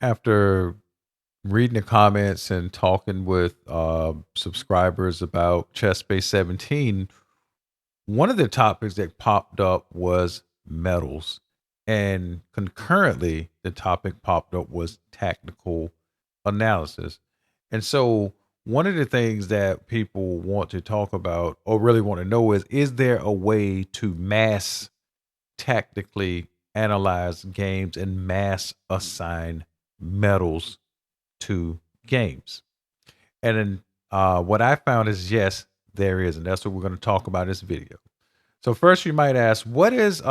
After reading the comments and talking with subscribers about Chessbase 17, one of the topics that popped up was metals. And concurrently, the topic popped up was tactical analysis. And so, one of the things that people want to talk about or really want to know is there a way to mass tactically analyze games and mass assign medals to games? And then what I found is yes, there is. And that's what we're going to talk about in this video. So first you might ask, what is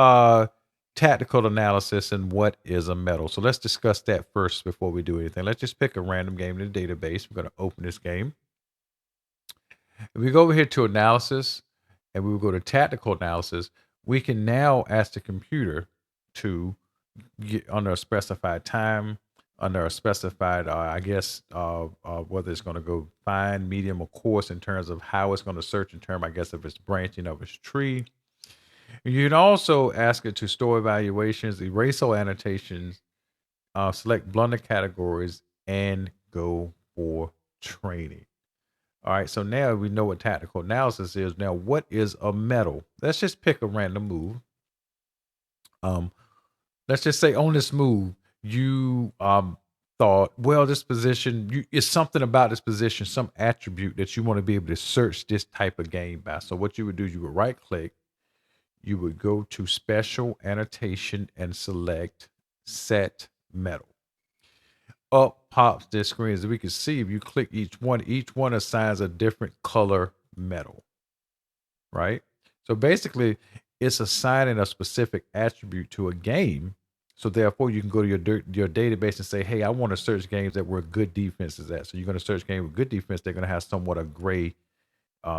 tactical analysis and what is a medal? So let's discuss that first before we do anything. Let's just pick a random game in the database. We're going to open this game. If we go over here to analysis and we will go to tactical analysis, we can now ask the computer to get under a specified time, under a specified, whether it's going to go fine, medium, or coarse in terms of how it's going to search in terms, I guess, of its branching of its tree. You can also ask it to store evaluations, erase all annotations, select blunder categories, and go for training. All right, so now we know what tactical analysis is. Now, what is a medal? Let's just pick a random move. Um, let's just say on this move, you thought, well, this position, it's something about this position, some attribute that you want to be able to search this type of game by. So what you would do, you would right click, you would go to special annotation and select set medal. Up pops this screen. As we can see, if you click each one assigns a different color medal, right? So basically, it's assigning a specific attribute to a game. So therefore, you can go to your database and say, hey, I want to search games that were good defenses at. So you're going to search games with good defense. They're going to have somewhat a gray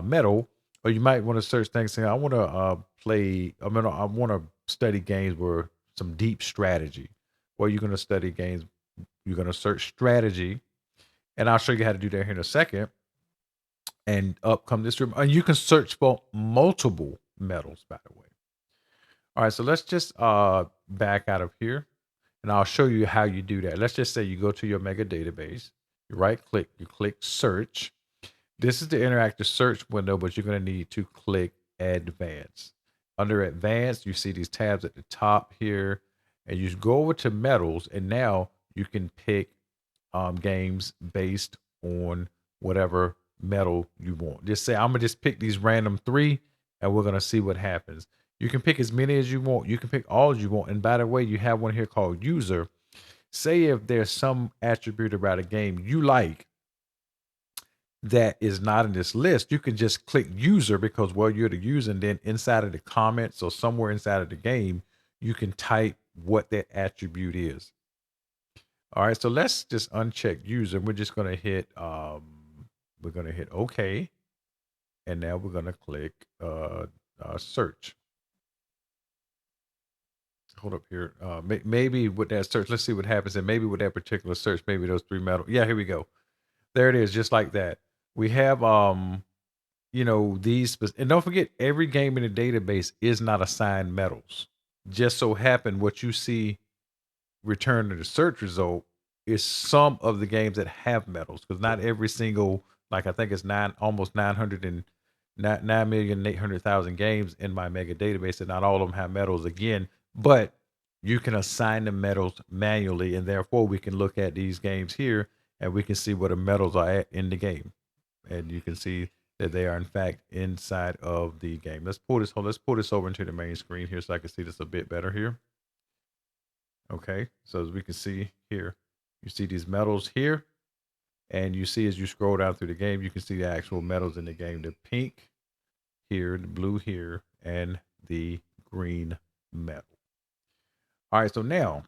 medal. Or you might want to search things saying, I want to I want to study games where some deep strategy. Or you're going to study games, you're going to search strategy. And I'll show you how to do that here in a second. And up come this room. And you can search for multiple medals, by the way. All right, so let's just back out of here. And I'll show you how you do that. Let's just say you go to your mega database, you right click, you click search. This is the interactive search window, but you're going to need to click advanced. Under advanced, you see these tabs at the top here, and you go over to medals, and now you can pick games based on whatever medal you want. Just say, I'm going to just pick these random 3, and we're going to see what happens. You can pick as many as you want. You can pick all as you want. And by the way, you have one here called user. Say if there's some attribute about a game you like that is not in this list, you can just click user because, well, you're the user. And then inside of the comments or somewhere inside of the game, you can type what that attribute is. All right, so let's just uncheck user. We're just going to hit, OK. And now we're going to click search. Hold up here. Maybe with that search, let's see what happens. And maybe with that particular search, maybe those 3 medals. Yeah, here we go. There it is, just like that. We have, these, and don't forget, every game in the database is not assigned medals. Just so happen what you see return to the search result is some of the games that have medals, because not every single, like I think it's almost 9,800,000 games in my mega database, and not all of them have medals again. But you can assign the medals manually, and therefore we can look at these games here and we can see where the medals are at in the game. And you can see that they are in fact inside of the game. Let's pull this over into the main screen here so I can see this a bit better here. Okay, so as we can see here, you see these medals here, and you see as you scroll down through the game, you can see the actual medals in the game. The pink here, the blue here, and the green medal. All right, so now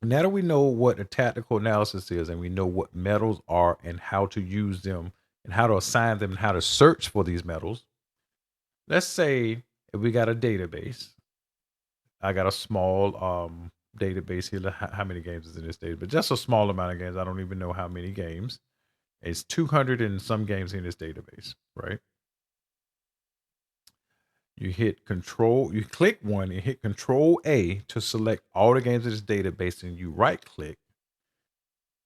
that we know what a tactical analysis is and we know what medals are and how to use them and how to assign them and how to search for these medals, let's say if we got a database, I got a small database here. How many games is in this database? Just a small amount of games. I don't even know how many games. It's 200 and some games in this database, right? You hit control, you click one and hit control A to select all the games in this database, and you right click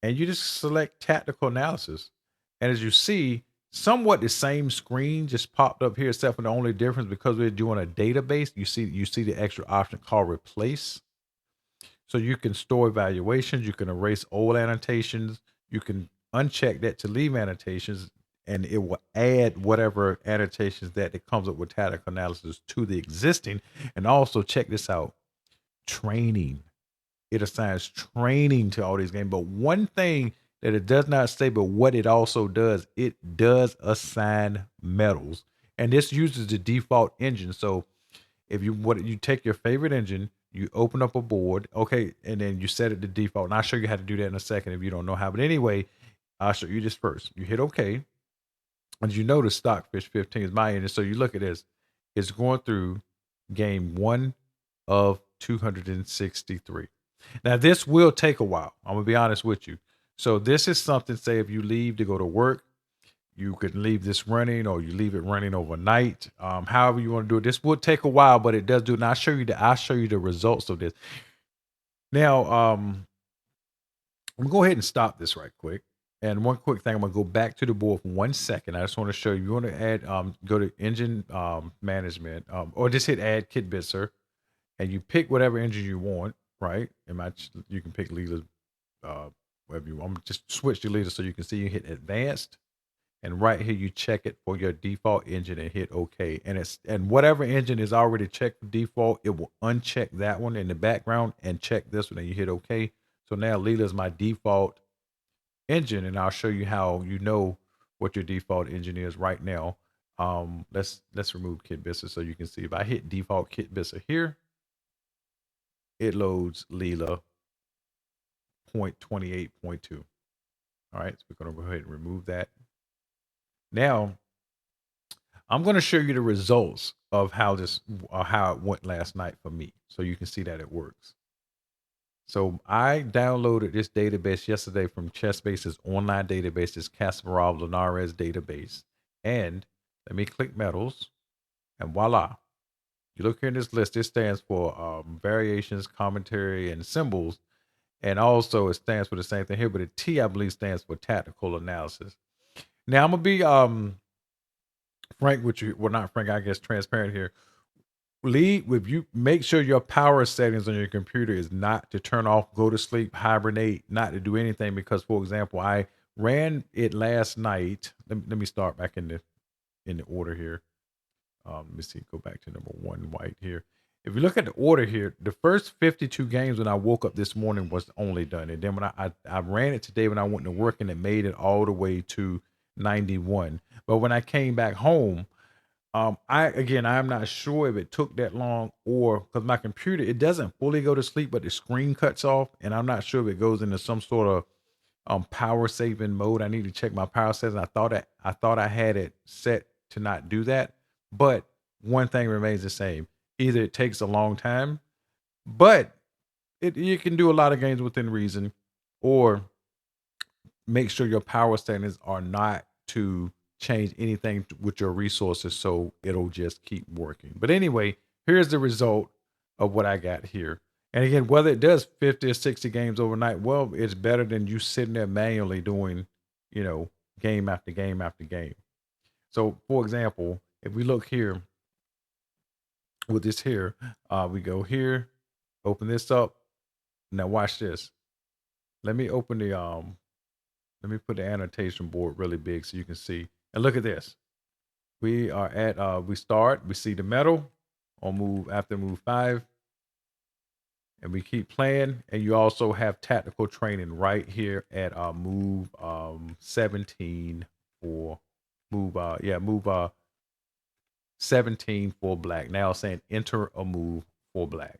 and you just select tactical analysis. And as you see, somewhat the same screen just popped up here, except for the only difference because we're doing a database. You see the extra option called replace. So you can store evaluations, you can erase old annotations, you can uncheck that to leave annotations, and it will add whatever annotations that it comes up with tactical analysis to the existing. And also check this out: training. It assigns training to all these games. But one thing that it does not say, but what it also does, it does assign medals. And this uses the default engine. So if you take your favorite engine, you open up a board, okay, and then you set it to default. And I'll show you how to do that in a second if you don't know how. But anyway, I'll show you this first. You hit OK, and you notice Stockfish 15 is my engine. So you look at this, it's going through game 1 of 263. Now this will take a while. I'm gonna be honest with you. So this is something. Say if you leave to go to work, you could leave this running, or you leave it running overnight. However you want to do it. This would take a while, but it does do it. And I'll show you the results of this. Now, I'm gonna go ahead and stop this right quick. And one quick thing, I'm gonna go back to the board for 1 second. I just want to show you. You want to add, go to engine management, or just hit add kit bitser, and you pick whatever engine you want, right? You can pick leader, whatever you want. I'm just switch to leader so you can see. You hit advanced, and right here you check it for your default engine and hit OK. And whatever engine is already checked for default, it will uncheck that one in the background and check this one, and you hit OK. So now Leela is my default engine, and I'll show you how you know what your default engine is right now. Let's remove Kit Bisser so you can see. If I hit default Kit Bisser here, it loads Leela 0.28.2. All right, so we're gonna go ahead and remove that. Now I'm going to show you the results of how it went last night for me, so you can see that it works. So I downloaded this database yesterday from Chessbase's online database, this Kasparov Linares database. And let me click medals, and voila. You look here in this list, this stands for variations, commentary, and symbols. And also it stands for the same thing here, but the T, I believe, stands for tactical analysis. Now I'm gonna be frank with you. Well, not frank, I guess transparent here. Lead with you. Make sure your power settings on your computer is not to turn off, go to sleep, hibernate, not to do anything. Because, for example, I ran it last night. Let me start back in the order here. Let me see. Go back to number 1 white here. If you look at the order here, the first 52 games when I woke up this morning was only done, and then when I ran it today when I went to work, and it made it all the way to 91. But when I came back home, I'm not sure if it took that long, or because my computer, it doesn't fully go to sleep, but the screen cuts off, and I'm not sure if it goes into some sort of power saving mode. I need to check my power settings. I thought I had it set to not do that, but one thing remains the same. Either it takes a long time, but you can do a lot of games within reason, or make sure your power settings are not to change anything with your resources, so it'll just keep working. But anyway, here's the result of what I got here. And again, whether it does 50 or 60 games overnight, well, it's better than you sitting there manually doing, game after game after game. So for example, if we look here with this here, we go here, open this up. Now watch this. Let me open the let me put the annotation board really big so you can see. And look at this. We are at we see the medal on move 5. And we keep playing. And you also have tactical training right here at move 17 for move 17 for black. Now saying enter a move for black.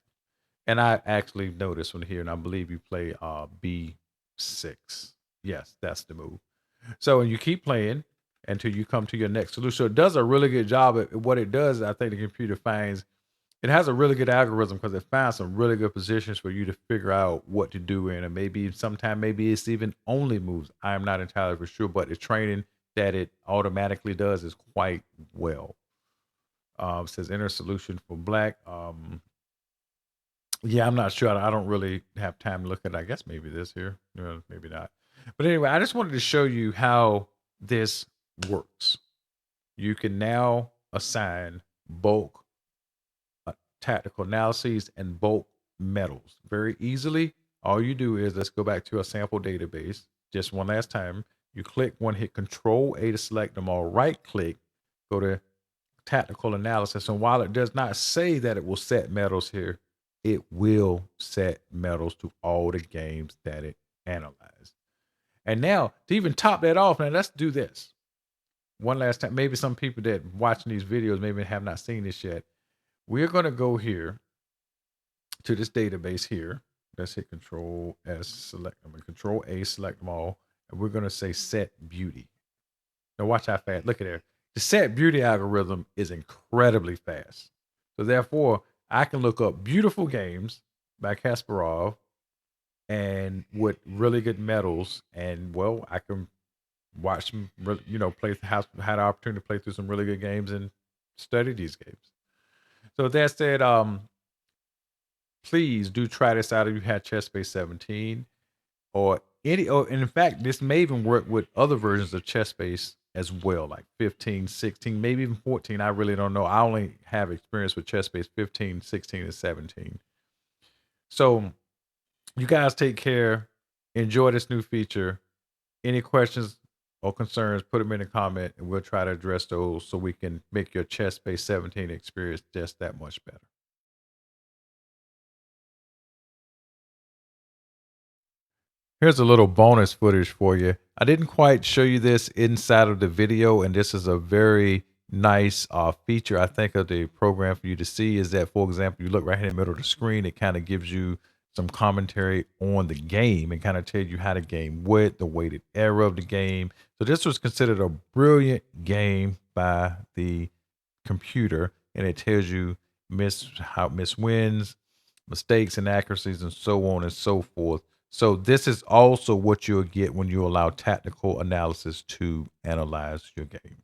And I actually know this one here, and I believe you play B6. Yes, that's the move. So you keep playing until you come to your next solution. So it does a really good job at what it does. I think the computer finds it has a really good algorithm because it finds some really good positions for you to figure out what to do in, and maybe it's even only moves. I'm not entirely for sure, but the training that it automatically does is quite well. It says enter solution for black. Yeah, I'm not sure. I don't really have time to look at it. I guess maybe this here. Maybe not. But anyway, I just wanted to show you how this works. You can now assign bulk tactical analyses and bulk medals very easily. All you do is, let's go back to a sample database just one last time. You click one, hit Control A to select them all, right click, go to tactical analysis. And while it does not say that it will set medals here, it will set medals to all the games that it analyzed. And now to even top that off, now let's do this one last time. Maybe some people that watching these videos maybe have not seen this yet. We're going to go here to this database here. Let's hit Control S, select them, and Control A, select them all. And we're going to say set beauty. Now watch how fast, look at there. The set beauty algorithm is incredibly fast. So therefore, I can look up beautiful games by Kasparov and with really good medals. And well, I can watch them, play, had the opportunity to play through some really good games and study these games. So with that said, please do try this out if you had Chessbase 17 or any, or and in fact, this may even work with other versions of Chessbase as well, like 15, 16, maybe even 14. I really don't know. I only have experience with Chessbase 15, 16, and 17. So you guys take care. Enjoy this new feature. Any questions or concerns, put them in the comment and we'll try to address those so we can make your Chessbase 17 experience just that much better. Here's a little bonus footage for you. I didn't quite show you this inside of the video, and this is a very nice feature, I think, of the program for you to see is that, for example, you look right here in the middle of the screen, it kind of gives you some commentary on the game and kind of tell you how the game went, the weighted error of the game. So this was considered a brilliant game by the computer, and it tells you miss wins, mistakes, inaccuracies, and so on and so forth. So this is also what you'll get when you allow tactical analysis to analyze your game.